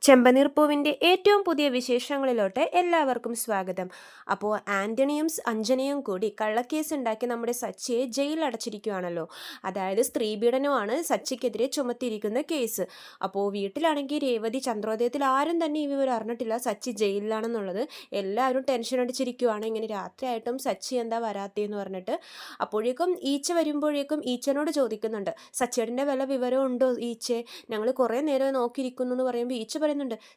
ചെമ്പനീർപ്പൂവിൻ്റെ ഏറ്റവും പുതിയ വിശേഷങ്ങളിലോട്ട് എല്ലാവർക്കും സ്വാഗതം. അപ്പോൾ ആൻ്റണിയും അഞ്ജനയും കൂടി കള്ളക്കേസ് ഉണ്ടാക്കി നമ്മുടെ സച്ചിയെ ജയിലിൽ അടച്ചിരിക്കുകയാണല്ലോ. അതായത് സ്ത്രീപീഡനമാണ് സച്ചിക്കെതിരെ ചുമത്തിയിരിക്കുന്ന കേസ്. അപ്പോൾ വീട്ടിലാണെങ്കിൽ രേവതി ചന്ദ്രോദയത്തിൽ ആരും തന്നെ ഈ വിവരം അറിഞ്ഞിട്ടില്ല സച്ചി ജയിലിലാണെന്നുള്ളത്. എല്ലാവരും ടെൻഷൻ അടിച്ചിരിക്കുകയാണ്, ഇങ്ങനെ രാത്രിയായിട്ടും സച്ചി എന്താ വരാത്തേന്ന് പറഞ്ഞിട്ട്. അപ്പോഴേക്കും ഈച്ച വരുമ്പോഴേക്കും ഈച്ചനോട് ചോദിക്കുന്നുണ്ട്, സച്ചിയുടെ വല്ല വിവരം ഉണ്ടോ ഈച്ചെ, ഞങ്ങൾ കുറേ നേരം നോക്കിയിരിക്കുന്നു എന്ന് പറയുമ്പോൾ ഈച്ച പറയുന്നുണ്ട്,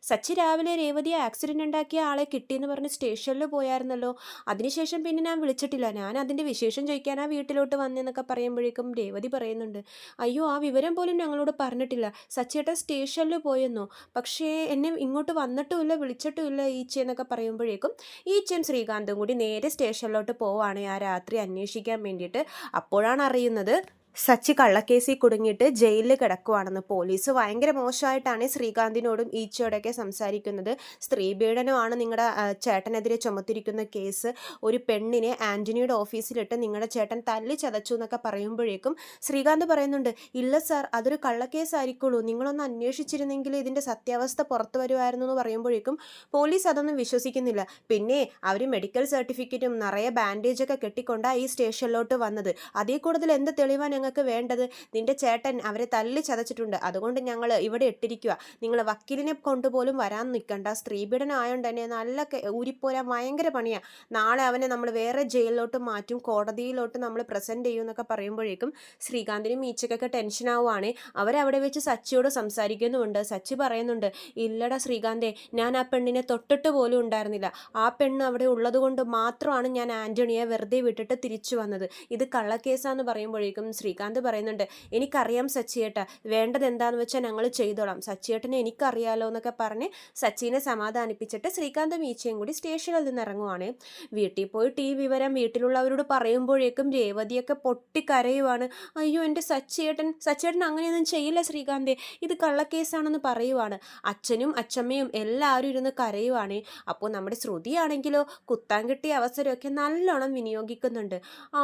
സച്ചി രാവിലെ രേവതിയെ ആക്സിഡന്റ് ഉണ്ടാക്കിയ ആളെ കിട്ടിയെന്ന് പറഞ്ഞ് സ്റ്റേഷനിൽ പോയായിരുന്നല്ലോ, അതിനുശേഷം പിന്നെ ഞാൻ വിളിച്ചിട്ടില്ല, ഞാൻ അതിൻ്റെ വിശേഷം ചോദിക്കാനാ വീട്ടിലോട്ട് വന്നതെന്നൊക്കെ പറയുമ്പോഴേക്കും രേവതി പറയുന്നുണ്ട്, അയ്യോ ആ വിവരം പോലും ഞങ്ങളോട് പറഞ്ഞിട്ടില്ല, സച്ചിയേട്ടൻ സ്റ്റേഷനിൽ പോയെന്നോ, പക്ഷേ എന്നെ ഇങ്ങോട്ട് വന്നിട്ടുമില്ല വിളിച്ചിട്ടുമില്ല ഈച്ചയെന്നൊക്കെ പറയുമ്പോഴേക്കും ഈച്ചയും ശ്രീകാന്തും കൂടി നേരെ സ്റ്റേഷനിലോട്ട് പോവാണ് ആ രാത്രി അന്വേഷിക്കാൻ വേണ്ടിയിട്ട്. അപ്പോഴാണ് അറിയുന്നത് സച്ചി കള്ളക്കേസിൽ കുടുങ്ങിയിട്ട് ജയിലിൽ കിടക്കുവാണെന്ന്. പോലീസ് ഭയങ്കര മോശമായിട്ടാണ് ശ്രീകാന്തിനോടും ഈച്ചയോടൊക്കെ സംസാരിക്കുന്നത്. സ്ത്രീപീഡനമാണ് നിങ്ങളുടെ ചേട്ടനെതിരെ ചുമത്തിരിക്കുന്ന കേസ്. ഒരു പെണ്ണിനെ ആൻ്റണിയുടെ ഓഫീസിലിട്ട് നിങ്ങളുടെ ചേട്ടൻ തല്ലി ചതച്ചു എന്നൊക്കെ പറയുമ്പോഴേക്കും ശ്രീകാന്ത് പറയുന്നുണ്ട്, ഇല്ല സാർ, അതൊരു കള്ളക്കേസായിരിക്കുള്ളൂ, നിങ്ങളൊന്ന് അന്വേഷിച്ചിരുന്നെങ്കിൽ ഇതിൻ്റെ സത്യാവസ്ഥ പുറത്തു വരുമായിരുന്നു എന്ന് പറയുമ്പോഴേക്കും പോലീസ് അതൊന്നും വിശ്വസിക്കുന്നില്ല. പിന്നെ അവർ മെഡിക്കൽ സർട്ടിഫിക്കറ്റും നിറയെ ബാൻഡേജൊക്കെ കെട്ടിക്കൊണ്ടാണ് ഈ സ്റ്റേഷനിലോട്ട് വന്നത്. അതിൽ കൂടുതൽ എന്ത് തെളിവാണ് ഞങ്ങൾക്ക് വേണ്ടത്? നിന്റെ ചേട്ടൻ അവരെ തല്ലി ചതച്ചിട്ടുണ്ട്, അതുകൊണ്ട് ഞങ്ങൾ ഇവിടെ ഇട്ടിരിക്കുക, നിങ്ങൾ വക്കീലിനെ കൊണ്ടുപോലും വരാൻ നിൽക്കണ്ട, സ്ത്രീപീഡനം ആയതുകൊണ്ട് തന്നെ നല്ല ഊരിപ്പോരാൻ ഭയങ്കര പണിയാണ്, നാളെ അവനെ നമ്മൾ വേറെ ജയിലിലോട്ട് മാറ്റും, കോടതിയിലോട്ട് നമ്മൾ പ്രസൻറ്റ് ചെയ്യും എന്നൊക്കെ പറയുമ്പോഴേക്കും ശ്രീകാന്തിനും ഈച്ചക്കൊക്കെ ടെൻഷനാവുകയാണ്. അവരവിടെ വെച്ച് സച്ചിയോട് സംസാരിക്കുന്നുമുണ്ട്. സച്ചി പറയുന്നുണ്ട്, ഇല്ലടാ ശ്രീകാന്തേ, ഞാൻ ആ പെണ്ണിനെ തൊട്ടിട്ട് പോലും ഉണ്ടായിരുന്നില്ല, ആ പെണ്ണ് അവിടെ ഉള്ളത് കൊണ്ട് മാത്രമാണ് ഞാൻ ആൻ്റണിയെ വെറുതെ വിട്ടിട്ട് തിരിച്ചു വന്നത്, ഇത് കള്ളക്കേസാന്ന് പറയുമ്പോഴേക്കും ശ്രീകാന്ത് പറയുന്നുണ്ട്, എനിക്കറിയാം സച്ചിയേട്ടാ, വേണ്ടത് എന്താണെന്ന് വെച്ചാൽ ഞങ്ങൾ ചെയ്തോളാം, സച്ചിയേട്ടനെ എനിക്കറിയാലോ എന്നൊക്കെ പറഞ്ഞ് സച്ചിനെ സമാധാനിപ്പിച്ചിട്ട് ശ്രീകാന്തും ഈച്ചയും കൂടി സ്റ്റേഷനിൽ നിന്ന് ഇറങ്ങുവാണ്. വീട്ടിൽ പോയിട്ട് ഈ വിവരം വീട്ടിലുള്ളവരോട് പറയുമ്പോഴേക്കും രേവതിയൊക്കെ പൊട്ടിക്കരയുവാണ്. അയ്യോ എൻ്റെ സച്ചിയേട്ടൻ അങ്ങനെയൊന്നും ചെയ്യില്ല ശ്രീകാന്തേ, ഇത് കള്ളക്കേസാണെന്ന് പറയുവാണ്. അച്ഛനും അച്ഛമ്മയും എല്ലാവരും ഇരുന്ന് കരയുവാണ്. അപ്പോൾ നമ്മുടെ ശ്രുതിയാണെങ്കിലോ കുത്താൻ കിട്ടിയ അവസരമൊക്കെ നല്ലോണം വിനിയോഗിക്കുന്നുണ്ട്. ആ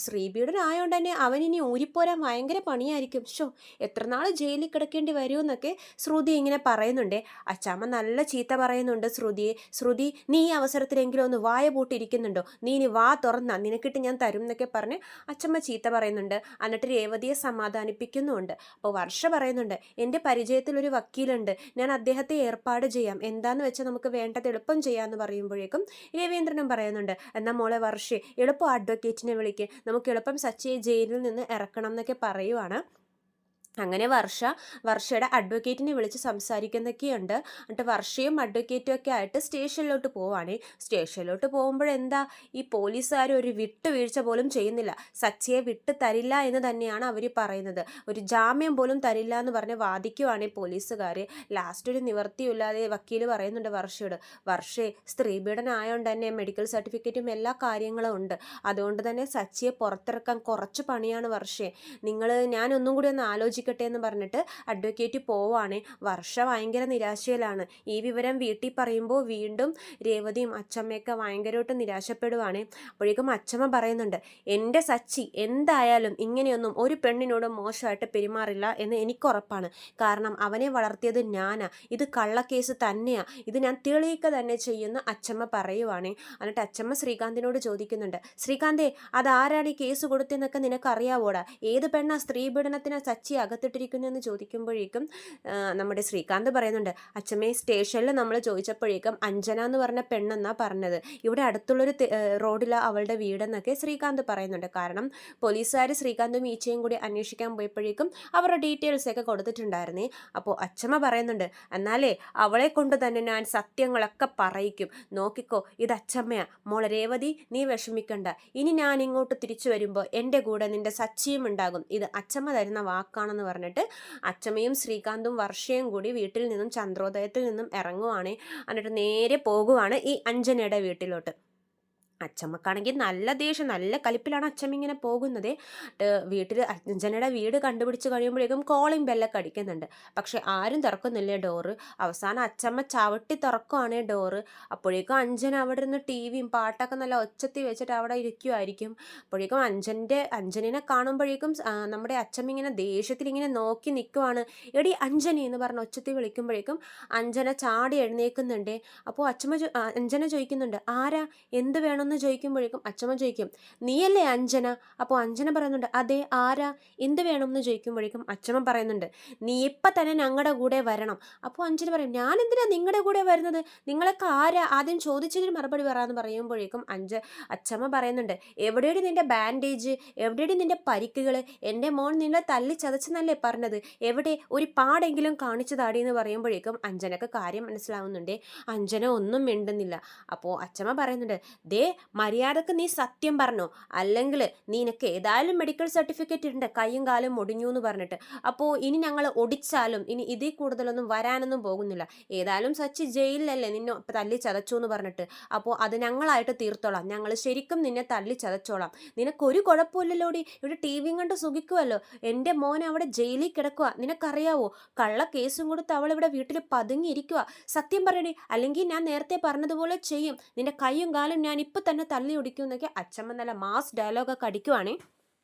ശ്രീപീഡനായോണ്ട് തന്നെ അവനിനി ഊരിപ്പോരാൻ ഭയങ്കര പണിയായിരിക്കും, എത്ര നാൾ ജയിലിൽ കിടക്കേണ്ടി വരുമെന്നൊക്കെ ശ്രുതി ഇങ്ങനെ പറയുന്നുണ്ടേ. അച്ചാമ്മ നല്ല ചീത്ത പറയുന്നുണ്ട് ശ്രുതിയെ, ശ്രുതി നീ ഈ അവസരത്തിലെങ്കിലും ഒന്ന് വായ പൂട്ടിയിരിക്കുന്നുണ്ടോ, നീ ഇനി വാ തുറന്നാ നിനക്കിട്ട് ഞാൻ തരും എന്നൊക്കെ പറഞ്ഞ് അച്ചമ്മ ചീത്ത പറയുന്നുണ്ട്. എന്നിട്ട് രേവതിയെ സമാധാനിപ്പിക്കുന്നുമുണ്ട്. അപ്പോൾ വർഷ പറയുന്നുണ്ട്, എൻ്റെ പരിചയത്തിലൊരു വക്കീലുണ്ട്, ഞാൻ അദ്ദേഹത്തെ ഏർപ്പാട് ചെയ്യാം, എന്താന്ന് വെച്ചാൽ നമുക്ക് വേണ്ടത് എളുപ്പം ചെയ്യാമെന്ന് പറയുമ്പോഴേക്കും രവീന്ദ്രനും പറയുന്നുണ്ട്, എന്നാൽ മോളെ വർഷേ എളുപ്പം അഡ്വക്കേറ്റിനെ വിളിക്ക്, നമുക്ക് എളുപ്പം സച്ചിയെ ജയിലിൽ നിന്ന് ഇറക്കണം എന്നൊക്കെ പറയുവാണ്. അങ്ങനെ വർഷയുടെ അഡ്വക്കേറ്റിനെ വിളിച്ച് സംസാരിക്കുന്നൊക്കെയുണ്ട്. എന്നിട്ട് വർഷയും അഡ്വക്കേറ്റും ഒക്കെ ആയിട്ട് സ്റ്റേഷനിലോട്ട് പോവാണ്. സ്റ്റേഷനിലോട്ട് പോകുമ്പോഴെന്താ, ഈ പോലീസുകാർ ഒരു വിട്ടുവീഴ്ച പോലും ചെയ്യുന്നില്ല, സച്ചിയെ വിട്ട് തരില്ല എന്ന് തന്നെയാണ് അവർ പറയുന്നത്, ഒരു ജാമ്യം പോലും തരില്ല എന്ന് പറഞ്ഞ് വാദിക്കുവാണ് പോലീസുകാർ. ലാസ്റ്റ് ഒരു നിവർത്തിയില്ലാതെ വക്കീൽ പറയുന്നുണ്ട് വർഷയോട്, വർഷേ സ്ത്രീപീഡനം ആയതുകൊണ്ട് തന്നെ മെഡിക്കൽ സർട്ടിഫിക്കറ്റും എല്ലാ കാര്യങ്ങളും ഉണ്ട്, അതുകൊണ്ട് തന്നെ സച്ചിയെ പുറത്തിറക്കാൻ കുറച്ച് പണിയാണ് വർഷേ, ഞാനൊന്നും കൂടി ഒന്ന് ആലോചിക്കട്ടെ എന്ന് പറഞ്ഞിട്ട് അഡ്വക്കേറ്റ് പോവാണ്. വർഷ ഭയങ്കര നിരാശയിലാണ്. ഈ വിവരം വീട്ടിൽ പറയുമ്പോൾ വീണ്ടും രേവതിയും അച്ചമ്മയൊക്കെ ഭയങ്കരമായിട്ട് നിരാശപ്പെടുവാണ്. അപ്പോഴേക്കും അച്ചമ്മ പറയുന്നുണ്ട്, എൻ്റെ സച്ചി എന്തായാലും ഇങ്ങനെയൊന്നും ഒരു പെണ്ണിനോട് മോശമായിട്ട് പെരുമാറില്ല എന്ന് എനിക്കുറപ്പാണ്, കാരണം അവനെ വളർത്തിയത് ഞാനാ, ഇത് കള്ളക്കേസ് തന്നെയാ, ഇത് ഞാൻ തെളിയിക്കുക തന്നെ ചെയ്യുന്ന അച്ചമ്മ പറയുവാണ്. എന്നിട്ട് അച്ചമ്മ ശ്രീകാന്തിനോട് ചോദിക്കുന്നുണ്ട്, ശ്രീകാന്തേ അതാരാണ് ഈ കേസ് കൊടുത്തെന്നൊക്കെ നിനക്കറിയാവോടാ, ഏത് പെണ്ണാ സ്ത്രീപീഡനത്തിന് സച്ചി അകത്തിട്ടിരിക്കുന്നതെന്ന് ചോദിക്കുമ്പോഴേക്കും നമ്മുടെ ശ്രീകാന്ത് പറയുന്നുണ്ട്, അച്ഛമ്മേ സ്റ്റേഷനിൽ നമ്മൾ ചോദിച്ചപ്പോഴേക്കും അഞ്ജന എന്ന് പറഞ്ഞ പെണ്ണെന്നാണ് പറഞ്ഞത്, ഇവിടെ അടുത്തുള്ളൊരു റോഡിലാണ് അവളുടെ വീടെന്നൊക്കെ ശ്രീകാന്ത് പറയുന്നുണ്ട്. കാരണം പോലീസുകാർ ശ്രീകാന്തും ഈച്ചയും കൂടി അന്വേഷിക്കാൻ പോയപ്പോഴേക്കും അവരുടെ ഡീറ്റെയിൽസ് ഒക്കെ കൊടുത്തിട്ടുണ്ടായിരുന്നേ. അപ്പോൾ അച്ഛമ്മ പറയുന്നുണ്ട്, എന്നാലേ അവളെ കൊണ്ട് തന്നെ ഞാൻ സത്യങ്ങളൊക്കെ പറയിക്കും, നോക്കിക്കോ, ഇത് അച്ഛമ്മയാ, മോളെ രേവതി നീ വിഷമിക്കണ്ട, ഇനി ഞാൻ ഇങ്ങോട്ട് തിരിച്ചു വരുമ്പോൾ എൻ്റെ കൂടെ നിൻ്റെ സച്ചിയും ഉണ്ടാകും, ഇത് അച്ഛമ്മ തരുന്ന വാക്കാണെന്ന് പറഞ്ഞിട്ട് അച്ചമ്മയും ശ്രീകാന്തും വർഷയും കൂടി വീട്ടിൽ നിന്നും ചന്ദ്രോദയത്തിൽ നിന്നും ഇറങ്ങുവാണ്. എന്നിട്ട് നേരെ പോകുവാണ് ഈ അഞ്ജനയുടെ വീട്ടിലോട്ട്. അച്ചമ്മക്കാണെങ്കിൽ നല്ല ദേഷ്യം, നല്ല കലിപ്പിലാണ് അച്ചമ്മ ഇങ്ങനെ പോകുന്നത്. വീട്ടിൽ അഞ്ജനയുടെ വീട് കണ്ടുപിടിച്ച് കഴിയുമ്പോഴേക്കും കോളിംഗ് ബെല്ലൊക്കെ അടിക്കുന്നുണ്ട്. പക്ഷെ ആരും തുറക്കുന്നില്ലേ ഡോറ്. അവസാനം അച്ചമ്മ ചവിട്ടി തുറക്കുവാണ് ഡോറ്. അപ്പോഴേക്കും അഞ്ജന അവിടെ ഇരുന്ന് ടി വിയും പാട്ടൊക്കെ നല്ല ഒച്ചത്തിൽ വെച്ചിട്ട് അവിടെ ഇരിക്കുമായിരിക്കും. അപ്പോഴേക്കും അഞ്ജനെ കാണുമ്പോഴേക്കും നമ്മുടെ അച്ചമ്മ ഇങ്ങനെ ദേഷ്യത്തിൽ ഇങ്ങനെ നോക്കി നിൽക്കുവാണ്. എടി അഞ്ജനി എന്ന് പറഞ്ഞ ഒച്ചത്തിൽ വിളിക്കുമ്പോഴേക്കും അഞ്ജന ചാടി എഴുന്നേൽക്കുന്നുണ്ട്. അപ്പോൾ അഞ്ജന ചോദിക്കുന്നുണ്ട്, ആരാ, എന്ത് വേണമെന്ന് ചോദിക്കുമ്പോഴേക്കും അച്ചമ്മ ചോദിക്കും, നീയല്ലേ അഞ്ജന? അപ്പോൾ അഞ്ജന പറയുന്നുണ്ട്, അതെ, ആരാ, എന്ത് വേണമെന്ന് ചോദിക്കുമ്പോഴേക്കും അച്ചമ്മ പറയുന്നുണ്ട്, നീ ഇപ്പം തന്നെ ഞങ്ങളുടെ കൂടെ വരണം. അപ്പോൾ അഞ്ജന പറയും, ഞാൻ എന്തിനാ നിങ്ങളുടെ കൂടെ വരുന്നത്, നിങ്ങളൊക്കെ ആരാ, ആദ്യം ചോദിച്ചതിന് മറുപടി പറയാമെന്ന് പറയുമ്പോഴേക്കും അച്ചമ്മ പറയുന്നുണ്ട്, എവിടെയാണ് നിന്റെ ബാൻഡേജ്, എവിടെയാണ് നിന്റെ പരിക്കുകൾ, എൻ്റെ മോൻ നിന്നെ തല്ലി ചതച്ചെന്നല്ലേ പറഞ്ഞത്, എവിടെ, ഒരു പാടെങ്കിലും കാണിച്ചു താടി എന്ന് പറയുമ്പോഴേക്കും അഞ്ജനക്ക് കാര്യം മനസ്സിലാവുന്നുണ്ട്. അഞ്ജന ഒന്നും മിണ്ടുന്നില്ല. അപ്പോൾ അച്ചമ്മ പറയുന്നുണ്ട്, ദേ, മര്യാദക്ക് നീ സത്യം പറഞ്ഞോ, അല്ലെങ്കിൽ നിനക്ക് ഏതായാലും മെഡിക്കൽ സർട്ടിഫിക്കറ്റ് ഉണ്ട്, കൈയും കാലും ഒടിഞ്ഞു എന്ന് പറഞ്ഞിട്ട്. അപ്പോൾ ഇനി ഞങ്ങൾ ഒടിച്ചാലും ഇനി ഇതിൽ കൂടുതലൊന്നും വരാനൊന്നും പോകുന്നില്ല. ഏതായാലും സച്ചി ജയിലിലല്ലേ നിന്നെ തല്ലി ചതച്ചു എന്ന് പറഞ്ഞിട്ട്. അപ്പോൾ അത് ഞങ്ങളായിട്ട് തീർത്തോളാം, ഞങ്ങൾ ശരിക്കും നിന്നെ തല്ലി ചതച്ചോളാം. നിനക്കൊരു കുഴപ്പമില്ലല്ലോടി, ഇവിടെ ടി വിയും കണ്ട് സുഖിക്കുമല്ലോ. എൻ്റെ മോൻ അവിടെ ജയിലിൽ കിടക്കുക, നിനക്കറിയാവോ, കള്ള കേസും കൊടുത്ത് അവൾ ഇവിടെ വീട്ടിൽ പതുങ്ങിയിരിക്കുക. സത്യം പറയടി, അല്ലെങ്കിൽ ഞാൻ നേരത്തെ പറഞ്ഞതുപോലെ ചെയ്യും, നിന്റെ കൈയും കാലും ഞാൻ ഇപ്പം തന്നെ തല്ലി ഒടിക്കും എന്നൊക്കെ അച്ചമ്മ നല്ല മാസ് ഡയലോഗൊക്കെ അടിക്കുവാണേ.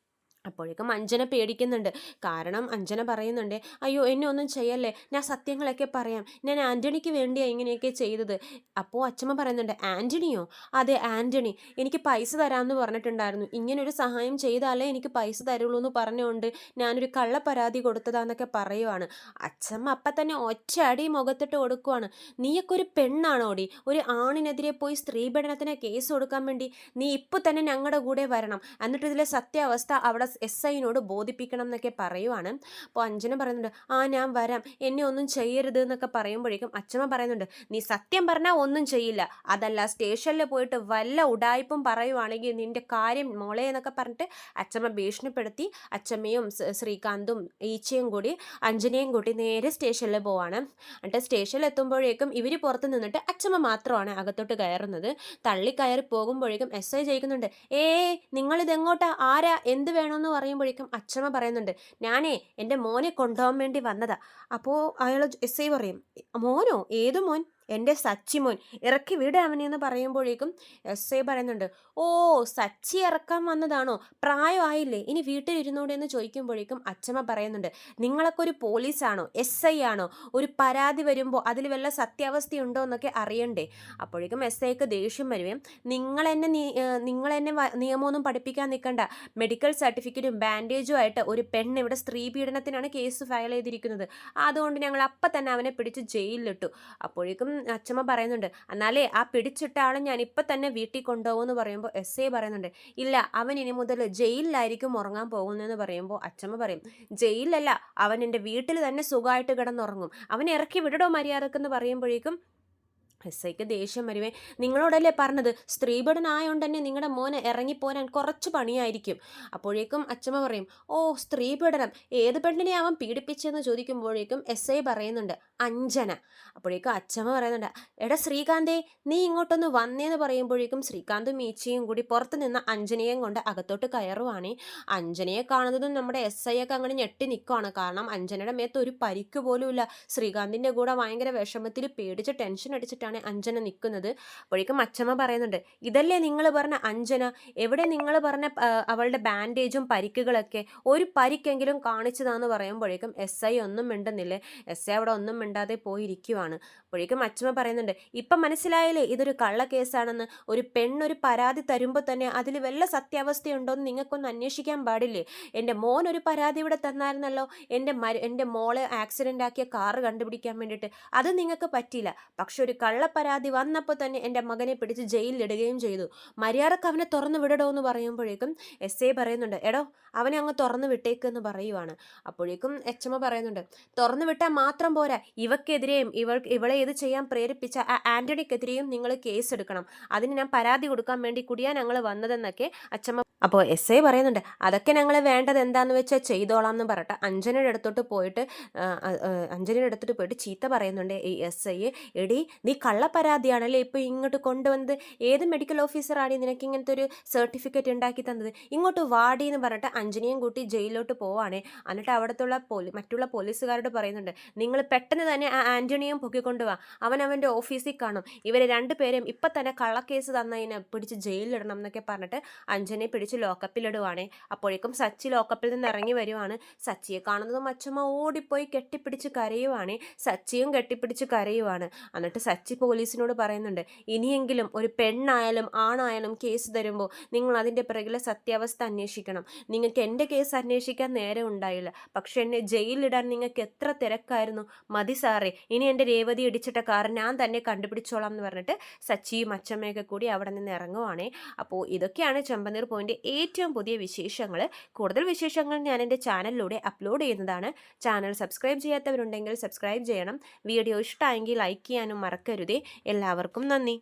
അപ്പോഴേക്കും അഞ്ജന പേടിക്കുന്നുണ്ട്. കാരണം അഞ്ജന പറയുന്നുണ്ട്, അയ്യോ എന്നെ ഒന്നും ചെയ്യല്ലേ, ഞാൻ സത്യങ്ങളൊക്കെ പറയാം, ഞാൻ ആൻ്റണിക്ക് വേണ്ടിയാണ് ഇങ്ങനെയൊക്കെ ചെയ്തത്. അപ്പോൾ അച്ഛമ്മ പറയുന്നുണ്ട്, ആൻ്റണിയോ? അതെ, ആൻ്റണി എനിക്ക് പൈസ തരാമെന്ന് പറഞ്ഞിട്ടുണ്ടായിരുന്നു, ഇങ്ങനൊരു സഹായം ചെയ്താലേ എനിക്ക് പൈസ തരുള്ളൂ എന്ന് പറഞ്ഞുകൊണ്ട് ഞാനൊരു കള്ള പരാതി കൊടുത്തതാന്നൊക്കെ പറയുവാണ്. അച്ഛമ്മ അപ്പം തന്നെ ഒറ്റയടി മുഖത്തിട്ട് കൊടുക്കുവാണ്. നീയൊക്കെ ഒരു പെണ്ണാണോടി, ഒരു ആണിനെതിരെ പോയി സ്ത്രീപീഡനത്തിന് കേസ് കൊടുക്കാൻ വേണ്ടി നീ ഇപ്പോൾ തന്നെ ഞങ്ങളുടെ കൂടെ വരണം, എന്നിട്ട് ഇതിലെ സത്യാവസ്ഥ അവിടെ SIനോട് ബോധിപ്പിക്കണം എന്നൊക്കെ പറയുവാണ്. അപ്പോൾ അഞ്ജന പറയുന്നുണ്ട്, ആ ഞാൻ വരാം, എന്നെ ഒന്നും ചെയ്യരുത് എന്നൊക്കെ പറയുമ്പോഴേക്കും അച്ഛമ്മ പറയുന്നുണ്ട്, നീ സത്യം പറഞ്ഞാൽ ഒന്നും ചെയ്യില്ല, അതല്ല സ്റ്റേഷനിൽ പോയിട്ട് വല്ല ഉടായ്പും പറയുവാണെങ്കിൽ നിന്റെ കാര്യം മോളെ എന്നൊക്കെ പറഞ്ഞിട്ട് അച്ഛമ്മ ഭീഷണിപ്പെടുത്തി അച്ഛമ്മയും ശ്രീകാന്തും ഈച്ചയും കൂടി അഞ്ജനയും കൂടി നേരെ സ്റ്റേഷനിൽ പോവാണ്. എന്നിട്ട് സ്റ്റേഷനിൽ എത്തുമ്പോഴേക്കും ഇവർ പുറത്ത് നിന്നിട്ട് അച്ഛമ്മ മാത്രമാണ് അകത്തോട്ട് കയറുന്നത്. തള്ളി കയറി പോകുമ്പോഴേക്കും SI ചോദിക്കുന്നുണ്ട്, നിങ്ങളിതെങ്ങോട്ടാ, ആരാ, എന്ത് വേണമെന്ന് പറയുമ്പോഴേക്കും അച്ഛമ്മ പറയുന്നുണ്ട്, ഞാനേ എൻ്റെ മോനെ കൊണ്ടുപോകാൻ വേണ്ടി വന്നതാ. അപ്പോൾ അയാൾ SI പറയും, മോനോ, ഏതു മോൻ? എൻ്റെ സച്ചി മോൻ, ഇറക്കി വിട അവനെന്ന് പറയുമ്പോഴേക്കും SI പറയുന്നുണ്ട്, ഓ, സച്ചി ഇറക്കാൻ വന്നതാണോ, പ്രായമായില്ലേ, ഇനി വീട്ടിലിരുന്നൂടെ എന്ന് ചോദിക്കുമ്പോഴേക്കും അച്ഛമ്മ പറയുന്നുണ്ട്, നിങ്ങളൊക്കെ ഒരു പോലീസാണോ, SI ആണോ, ഒരു പരാതി വരുമ്പോൾ അതിൽ വല്ല സത്യാവസ്ഥയുണ്ടോ എന്നൊക്കെ അറിയണ്ടേ. അപ്പോഴേക്കും SIക്ക് ദേഷ്യം വരുകയും, നിങ്ങളെന്നെ നിയമമൊന്നും പഠിപ്പിക്കാൻ നിൽക്കണ്ട, മെഡിക്കൽ സർട്ടിഫിക്കറ്റും ബാൻഡേജും ആയിട്ട് ഒരു പെണ്ണ് ഇവിടെ സ്ത്രീ പീഡനത്തിനാണ് കേസ് ഫയൽ ചെയ്തിരിക്കുന്നത്, അതുകൊണ്ട് ഞങ്ങൾ അപ്പം തന്നെ അവനെ പിടിച്ച് ജയിലിലിട്ടു. അപ്പോഴേക്കും അച്ഛമ്മ പറയുന്നുണ്ട്, എന്നാലേ ആ പിടിച്ചിട്ട ആളെ ഞാൻ ഇപ്പം തന്നെ വീട്ടിൽ കൊണ്ടുപോകുമെന്ന് പറയുമ്പോൾ SI പറയുന്നുണ്ട്, ഇല്ല, അവൻ ഇനി മുതൽ ജയിലിലായിരിക്കും ഉറങ്ങാൻ പോകുന്നതെന്ന് പറയുമ്പോൾ അച്ഛമ്മ പറയും, ജയിലല്ല, അവൻ എൻ്റെ വീട്ടിൽ തന്നെ സുഖമായിട്ട് കിടന്നുറങ്ങും, അവനെ ഇറക്കി വിടടോ മര്യാദക്കെന്ന് പറയുമ്പോഴേക്കും SIക്ക് ദേഷ്യം വരുവേ. നിങ്ങളോടല്ലേ പറഞ്ഞത്, സ്ത്രീപീഡനായോണ്ട് തന്നെ നിങ്ങളുടെ മോനെ ഇറങ്ങിപ്പോരാൻ കുറച്ച് പണിയായിരിക്കും. അപ്പോഴേക്കും അച്ഛമ്മ പറയും, ഓ, സ്ത്രീപീഡനം, ഏത് പെണ്ണിനെ അവൻ പീഡിപ്പിച്ചെന്ന് ചോദിക്കുമ്പോഴേക്കും SI പറയുന്നുണ്ട്, അഞ്ജന. അപ്പോഴേക്കും അച്ഛമ്മ പറയുന്നുണ്ട്, എടാ ശ്രീകാന്തേ, നീ ഇങ്ങോട്ടൊന്ന് വന്നേന്ന് പറയുമ്പോഴേക്കും ശ്രീകാന്തും മീച്ചയും കൂടി പുറത്ത് നിന്ന് അഞ്ജനയും കൊണ്ട് അകത്തോട്ട് കയറുവാണേ. അഞ്ജനയെ കാണുന്നതും നമ്മുടെ SIയൊക്കെ അങ്ങനെ ഞെട്ടി നിൽക്കുവാണ്. കാരണം അഞ്ജനയുടെ മേത്ത് ഒരു പരിക്ക് പോലും ഇല്ല. ശ്രീകാന്തിൻ്റെ കൂടെ ഭയങ്കര വിഷമത്തിൽ പേടിച്ച് ടെൻഷൻ അടിച്ചിട്ടാണ് അഞ്ജന നിൽക്കുന്നത്. അപ്പോഴേക്കും അച്ഛമ്മ പറയുന്നുണ്ട്, ഇതല്ലേ നിങ്ങൾ പറഞ്ഞ അഞ്ജന, എവിടെ നിങ്ങൾ പറഞ്ഞ അവളുടെ ബാൻഡേജും പരിക്കുകളൊക്കെ, ഒരു പരിക്കെങ്കിലും കാണിച്ചതാന്ന് പറയുമ്പോഴേക്കും SI ഒന്നും മിണ്ടുന്നില്ലേ. SI അവിടെ ഒന്നും മിണ്ടാതെ പോയിരിക്കുവാണ്. അപ്പോഴേക്കും അച്ഛമ്മ പറയുന്നുണ്ട്, ഇപ്പം മനസ്സിലായില്ലേ ഇതൊരു കള്ളക്കേസാണെന്ന്, ഒരു പെണ്ണൊരു പരാതി തരുമ്പോൾ തന്നെ അതിൽ വല്ല സത്യാവസ്ഥയുണ്ടോ എന്ന് നിങ്ങൾക്കൊന്ന് അന്വേഷിക്കാൻ പാടില്ലേ. എൻ്റെ മോൻ ഒരു പരാതി ഇവിടെ തന്നായിരുന്നല്ലോ, എൻ്റെ മോളെ ആക്സിഡൻ്റ് ആക്കിയ കാറ് കണ്ടുപിടിക്കാൻ വേണ്ടിയിട്ട്, അത് നിങ്ങൾക്ക് പറ്റിയില്ല. പക്ഷെ ഒരു കള്ളപ്പരാതി വന്നപ്പോൾ തന്നെ എൻ്റെ മകനെ പിടിച്ച് ജയിലിലിടുകയും ചെയ്തു, മര്യാദക്ക് അവനെ തുറന്നു വിടടോ എന്ന് പറയുമ്പോഴേക്കും SI പറയുന്നുണ്ട്, എടോ അവനെ അങ്ങ് തുറന്നു വിട്ടേക്കെന്ന് പറയുവാണ്. അപ്പോഴേക്കും അച്ഛമ്മ പറയുന്നുണ്ട്, തുറന്നു വിട്ടാൽ മാത്രം പോരാ, ഇവക്കെതിരെയും ഇവളെ ഇത് ചെയ്യാൻ പ്രേരിപ്പിച്ച ആ ആൻ്റണിക്കെതിരെയും നിങ്ങൾ കേസ് എടുക്കണം, അതിന് ഞാൻ പരാതി കൊടുക്കാൻ വേണ്ടി കൂടിയാണ് ഞങ്ങൾ വന്നതെന്നൊക്കെ അച്ഛമ്മ. അപ്പോൾ SI പറയുന്നുണ്ട്, അതൊക്കെ ഞങ്ങൾ വേണ്ടത് എന്താണെന്ന് വെച്ചാൽ ചെയ്തോളാം എന്ന് പറഞ്ഞിട്ട് അഞ്ജനയുടെ അടുത്തോട്ട് പോയിട്ട് ചീത്ത പറയുന്നുണ്ട് ഈ SI, എടി നീ കള്ളപ്പരാതിയാണല്ലേ ഇപ്പോൾ ഇങ്ങോട്ട് കൊണ്ടുവന്നത്, ഏത് മെഡിക്കൽ ഓഫീസറാണ് നിനക്ക് ഇങ്ങനത്തെ ഒരു സർട്ടിഫിക്കറ്റ് ഉണ്ടാക്കി തന്നത്, ഇങ്ങോട്ട് വാടി എന്ന് പറഞ്ഞിട്ട് അഞ്ജനയും കൂട്ടി ജയിലിലോട്ട് പോവാണേ. എന്നിട്ട് അവിടത്തുള്ള മറ്റുള്ള പോലീസുകാരോട് പറയുന്നുണ്ട്, നിങ്ങൾ പെട്ടെന്ന് തന്നെ ആ ആൻ്റണിയും പൊക്കിക്കൊണ്ടുവാ, അവൻ അവൻ്റെ ഓഫീസിൽ കാണും, ഇവരെ രണ്ടുപേരെയും ഇപ്പം തന്നെ കള്ളക്കേസ് തന്നതിനെ പിടിച്ച് ജയിലിലിടണം എന്നൊക്കെ പറഞ്ഞിട്ട് അഞ്ജനെ പിടിച്ച് ലോക്കപ്പിലിടുവാണേ. അപ്പോഴേക്കും സച്ചി ലോക്കപ്പിൽ നിന്ന് ഇറങ്ങി വരുവാണ്. സച്ചിയെ കാണുന്നതും അച്ഛമ്മ ഓടിപ്പോയി കെട്ടിപ്പിടിച്ച് കരയുവാണേ. സച്ചിയും കെട്ടിപ്പിടിച്ച് കരയുവാണ്. എന്നിട്ട് സച്ചി പോലീസിനോട് പറയുന്നുണ്ട്, ഇനിയെങ്കിലും ഒരു പെണ്ണായാലും ആണായാലും കേസ് തരുമ്പോൾ നിങ്ങൾ അതിൻ്റെ പിറകിലെ സത്യാവസ്ഥ അന്വേഷിക്കണം. നിങ്ങൾക്ക് എൻ്റെ കേസ് അന്വേഷിക്കാൻ നേരം ഉണ്ടായില്ല, പക്ഷെ എന്നെ ജയിലിലിടാൻ നിങ്ങൾക്ക് എത്ര തിരക്കായിരുന്നു. മതി സാറേ, ഇനി എൻ്റെ രേവതി ഇടിച്ചിട്ട കാർ ഞാൻ തന്നെ കണ്ടുപിടിച്ചോളാം എന്ന് പറഞ്ഞിട്ട് സച്ചിയും അച്ഛമ്മയൊക്കെ കൂടി അവിടെ നിന്ന് ഇറങ്ങുവാണേ. അപ്പോൾ ഇതൊക്കെയാണ് ചെമ്പനീർ പോയിൻ്റെ ഏറ്റവും പുതിയ വിശേഷങ്ങൾ. കൂടുതൽ വിശേഷങ്ങൾ ഞാൻ എൻ്റെ ചാനലിലൂടെ അപ്ലോഡ് ചെയ്യുന്നതാണ്. ചാനൽ സബ്സ്ക്രൈബ് ചെയ്യാത്തവരുണ്ടെങ്കിൽ സബ്സ്ക്രൈബ് ചെയ്യണം. വീഡിയോ ഇഷ്ടമായെങ്കിൽ ലൈക്ക് ചെയ്യാനും മറക്കരുതേ. എല്ലാവർക്കും നന്ദി.